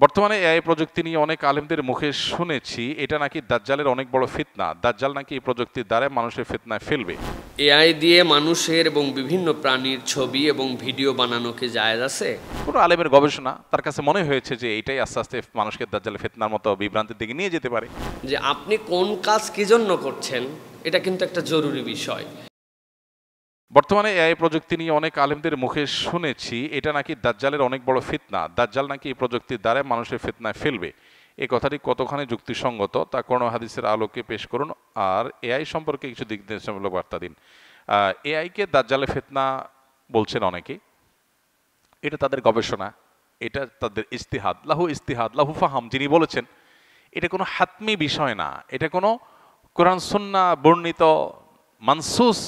বর্তমানে এআই প্রযুক্তি নিয়ে অনেক আলেমদের মুখে শুনেছি এটা নাকি দাজ্জালের অনেক বড় ফিতনা। দাজ্জাল নাকি এই প্রযুক্তির দ্বারা মানুষের ফিতনায় ফেলবে। এআই দিয়ে মানুষের এবং বিভিন্ন প্রাণীর ছবি এবং ভিডিও বানানো কি জায়েজ আছে? কোনো আলেমের গবেষণা তার কাছে মনে হয়েছে যে এটাই আস্তে আস্তে মানুষকে দাজ্জালের ফিতনার মতো বিভ্রান্তির দিকে নিয়ে যেতে পারে। যে আপনি কোন কাজ কি জন্য করছেন এটা কিন্তু একটা জরুরি বিষয়। বর্তমানে এআই প্রযুক্তি নিয়ে অনেক আলেমদের মুখে শুনেছি এটা নাকি দাজ্জালের অনেক বড় ফিতনা। দাজ্জাল নাকি এই প্রযুক্তির দ্বারা মানুষের ফিতনায় ফেলবে। এই কথাটি কতখানি যুক্তিসঙ্গত তা কোন হাদিসের আলোকে পেশ করুন, আর এআই সম্পর্কে কিছু দিক নির্দেশনামূলক বার্তা দিন। এআইকে দাজ্জালের ফিতনা বলছেন অনেকে, এটা তাদের গবেষণা, এটা তাদের ইস্তিহাদ, লাহু ফাহাম। যিনি বলেছেন এটা কোনো হাতমি বিষয় না, এটা কোনো কোরআন সুন্নাহ বর্ণিত মানসুস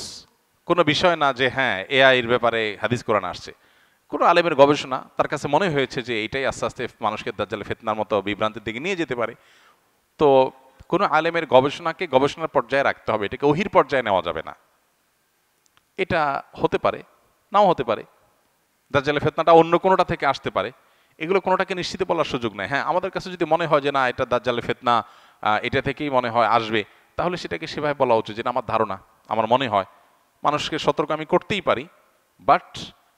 কোনো বিষয় না যে হ্যাঁ এআই এর ব্যাপারে হাদিস কোরআন আসছে। কোনো আলেমের গবেষণা তার কাছে মনে হয়েছে যে এটাই আস্তে আস্তে মানুষকে দাজ্জালের ফিতনার মতো বিভ্রান্তির দিকে নিয়ে যেতে পারে। তো কোনো আলেমের গবেষণাকে গবেষণার পর্যায়ে রাখতে হবে, এটাকে ওহির পর্যায়ে নেওয়া যাবে না। এটা হতে পারে, নাও হতে পারে, দাজ্জালের ফিতনাটা অন্য কোনোটা থেকে আসতে পারে। এগুলো কোনোটাকে নিশ্চিত বলার সুযোগ নেই। হ্যাঁ, আমাদের কাছে যদি মনে হয় যে না এটা দাজ্জালের ফিতনা, এটা থেকেই মনে হয় আসবে, তাহলে সেটাকে সেভাবে বলা উচিত যে আমার ধারণা, আমার মনে হয়। মানুষকে সতর্ক আমি করতেই পারি, বাট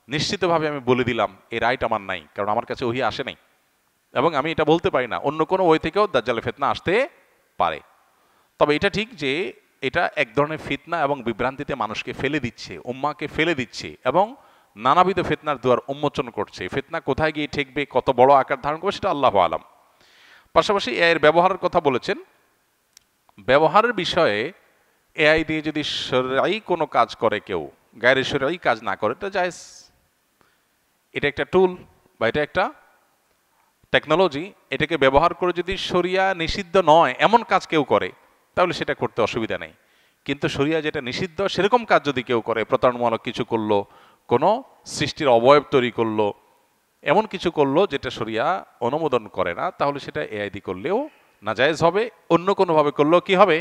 নিশ্চিতভাবে আমি বলে দিলাম এই রাইট আমার নাই, কারণ আমার কাছে ওহি আসে নাই এবং আমি এটা বলতে পারি না। অন্য কোনো ওই থেকেও দাজ্জালের ফিতনা আসতে পারে। তবে এটা ঠিক যে এটা এক ধরনের ফিতনা এবং বিভ্রান্তিতে মানুষকে ফেলে দিচ্ছে, উম্মাকে ফেলে দিচ্ছে এবং নানাবিধ ফিতনার দুয়ার উন্মোচন করছে। ফিতনা কোথায় গিয়ে ঠেকবে, কত বড় আকার ধারণ করবে, সেটা আল্লাহু আলাম। পাশাপাশি এর ব্যবহারের কথা বলেছেন। ব্যবহারের বিষয়ে এআই দিয়ে যদি শরঈ কোনো কাজ করে কেউ, গায়রে শরঈ কাজ না করে, এটা জায়েজ। এটা একটা টুল বা এটা একটা টেকনোলজি, এটাকে ব্যবহার করে যদি শরিয়া নিষিদ্ধ নয় এমন কাজ কেউ করে তাহলে সেটা করতে অসুবিধা নেই। কিন্তু শরিয়া যেটা নিষিদ্ধ সেরকম কাজ যদি কেউ করে, প্রতারণামূলক কিছু করলো, কোনো সৃষ্টির অবয়ব তৈরি করলো, এমন কিছু করলো যেটা শরিয়া অনুমোদন করে না, তাহলে সেটা এআই দিয়ে করলেও নাজায়েজ হবে। অন্য কোনোভাবে করলেও কি হবে?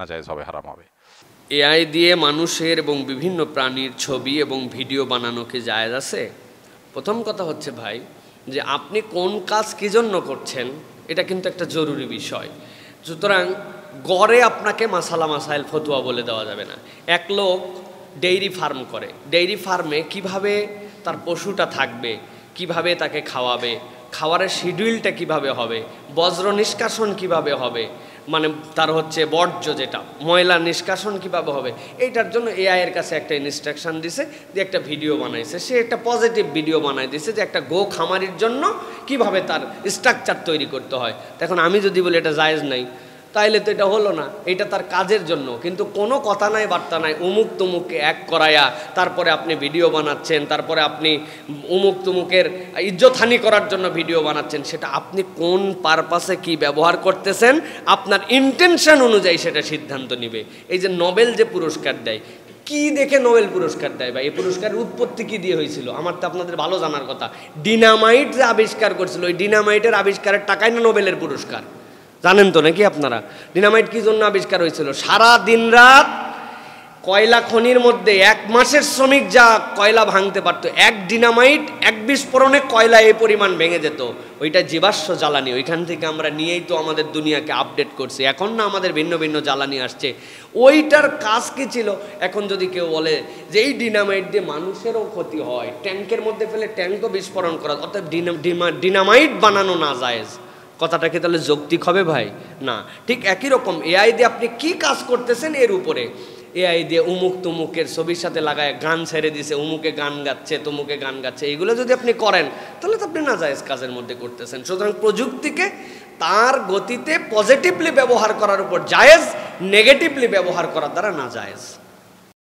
নাজায়েজ হবে, হারাম হবে। এআই দিয়ে মানুষের এবং বিভিন্ন প্রাণীর ছবি এবং ভিডিও বানানো কি জায়েজ আছে? প্রথম কথা হচ্ছে ভাই, যে আপনি কোন কাজ কি জন্য করছেন এটা কিন্তু একটা জরুরি বিষয়। সুতরাং গড়ে আপনাকে মাসাইল ফতুয়া বলে দেওয়া যাবে না। এক লোক ডেইরি ফার্ম করে, ডেইরি ফার্মে কিভাবে তার পশুটা থাকবে, কিভাবে তাকে খাওয়াবে, খাওয়ারের শিডিউলটা কিভাবে হবে, বজ্র নিষ্কাশন কিভাবে হবে, মানে তার হচ্ছে বর্জ্য যেটা ময়লা নিষ্কাশন কিভাবে হবে, এইটার জন্য এআই এর কাছে একটা ইনস্ট্রাকশন দিছে, দিয়ে একটা ভিডিও বানাইছে। সে একটা পজিটিভ ভিডিও বানাই দিছে যে একটা গো খামারির জন্য কিভাবে তার স্ট্রাকচার তৈরি করতে হয়। এখন আমি যদি বলি এটা জায়েজ নাই, তাইলে তো এটা হলো না, এটা তার কাজের জন্য। কিন্তু কোনো কথা নাই বার্তা নাই, উমুক তুমুককে এক করায়া তারপরে আপনি ভিডিও বানাচ্ছেন, তারপরে আপনি উমুক তুমুকের ইজ্জতহানি করার জন্য ভিডিও বানাচ্ছেন। সেটা আপনি কোন পারপাসে কি ব্যবহার করতেছেন, আপনার ইন্টেনশন অনুযায়ী সেটা সিদ্ধান্ত নিবে। এই যে নোবেল যে পুরস্কার দেয়, কি দেখে নোবেল পুরস্কার দেয় বা এই পুরস্কারের উৎপত্তি কি দিয়ে হয়েছিল আমার তো আপনাদের ভালো জানার কথা। ডিনামাইট যে আবিষ্কার করছিল, ওই ডিনামাইটের আবিষ্কারের টাকায় না নোবেলের পুরস্কার, জানেন তো নাকি আপনারা? ডিনামাইট কি জন্য আবিষ্কার হয়েছিল? সারা দিন রাত কয়লা খনির মধ্যে 1 মাসের শ্রমিক যা কয়লা ভাঙতে পারতো, এক ডিনামাইট এক বিস্ফোরণে কয়লা এই পরিমাণ ভেঙে যেত। ওইটা জীবাশ্ম জ্বালানি, ওইখান থেকে আমরা নিয়েই তো আমাদের দুনিয়াকে আপডেট করছি। এখন না আমাদের ভিন্ন ভিন্ন জ্বালানি আসছে। ওইটার কাজ কি ছিল? এখন যদি কেউ বলে যে এই ডিনামাইট দিয়ে মানুষেরও ক্ষতি হয়, ট্যাঙ্কের মধ্যে ফেলে ট্যাঙ্কও বিস্ফোরণ করা, অর্থাৎ ডিনামাইট বানানো না জায়েজ, কথাটা কি তাহলে যৌক্তিক হবে ভাই? না। ঠিক একই রকম এআই দিয়ে আপনি কি কাজ করতেছেন এর উপরে। এআই দিয়ে উমুক তুমুকের ছবির সাথে লাগায় গান ছেড়ে দিছে, উমুকে গান গাচ্ছে, তুমুকে গান গাচ্ছে, এইগুলো যদি আপনি করেন তাহলে তো আপনি নাজায়েজ কাজের মধ্যে করতেছেন। সুতরাং প্রযুক্তিকে তার গতিতে পজিটিভলি ব্যবহার করার উপর জায়েজ, নেগেটিভলি ব্যবহার করার দ্বারা নাজায়েজ।